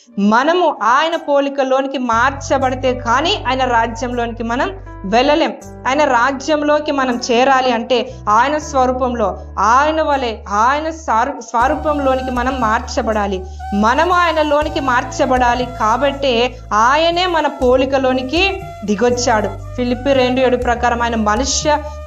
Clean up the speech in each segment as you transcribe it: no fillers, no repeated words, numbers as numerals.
మనము ఆయన పోలికలోనికి మార్చబడితే కానీ ఆయన రాజ్యంలోనికి మనం వెళ్ళలేం. ఆయన రాజ్యంలోకి మనం చేరాలి అంటే ఆయన స్వరూపంలో, ఆయన వలె, ఆయన స్వరూపంలోనికి మనం మార్చబడాలి. మనము ఆయనలోనికి మార్చబడాలి కాబట్టే ఆయనే మన పోలికలోనికి దిగొచ్చాడు. ఫిలిప్పి 2:7 ప్రకారం ఆయన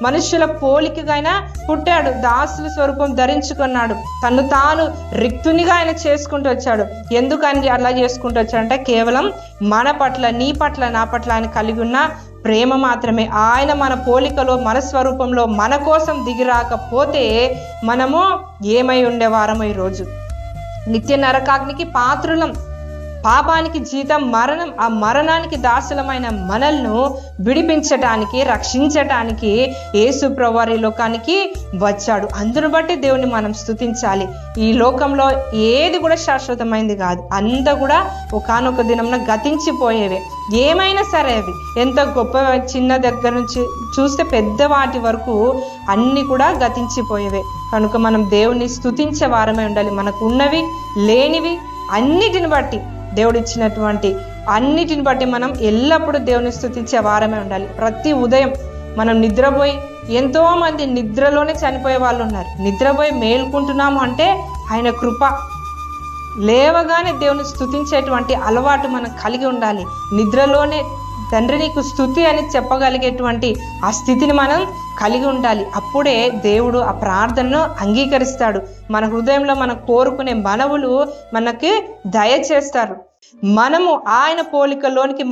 మనుష్యుల పోలికగా ఆయన పుట్టాడు, దాసుల స్వరూపం ధరించుకున్నాడు, తను తాను రిక్తునిగా ఆయన చేసుకుంటూ వచ్చాడు. ఎందుకు ఆయన అలా చేసుకుంటూ వచ్చాడంటే కేవలం మన పట్ల, నీ పట్ల, నా పట్ల ఆయన కలిగి ఉన్న ప్రేమ మాత్రమే. ఆయన మన పోలికలో, మన స్వరూపంలో మన కోసం దిగిరాకపోతే మనము ఏమై ఉండేవారము? ఈరోజు నిత్య నరకాగ్నికి పాత్రులం. పాపానికి జీతం మరణం. ఆ మరణానికి దాసులమైన మనల్ని విడిపించటానికి, రక్షించటానికి యేసు ప్రభువారు ఈ లోకానికి వచ్చాడు. అందును బట్టి దేవుని మనం స్తుతించాలి. ఈ లోకంలో ఏది కూడా శాశ్వతమైంది కాదు, అంతా కూడా ఒకానొక దినంన గతించిపోయేవే. ఏమైనా సరే అవి ఎంత గొప్ప, చిన్న దగ్గర నుంచి చూస్తే పెద్ద వాటి వరకు అన్నీ కూడా గతించిపోయేవే. కనుక మనం దేవుని స్తుతించే వారమే ఉండాలి. మనకు ఉన్నవి, లేనివి అన్నిటిని బట్టి, దేవుడిచ్చినటువంటి అన్నిటిని బట్టి మనం ఎల్లప్పుడూ దేవుని స్తుతించే వారమే ఉండాలి. ప్రతి ఉదయం మనం నిద్రపోయి, ఎంతో మంది నిద్రలోనే చనిపోయే వాళ్ళు ఉన్నారు. నిద్రపోయి మేల్కుంటున్నాము అంటే ఆయన కృప. లేవగానే దేవుని స్తుతించేటువంటి అలవాటు మనం కలిగి ఉండాలి. నిద్రలోనే తండ్రి నీకు స్తుతి అని చెప్పగలిగేటువంటి ఆ స్థితిని మనం కలిగి ఉండాలి. అప్పుడే దేవుడు ఆ ప్రార్థనను అంగీకరిస్తాడు. మన హృదయంలో మనం కోరుకునే మనవులు మనకి దయచేస్తారు. మనము ఆయన పోలికలోనికి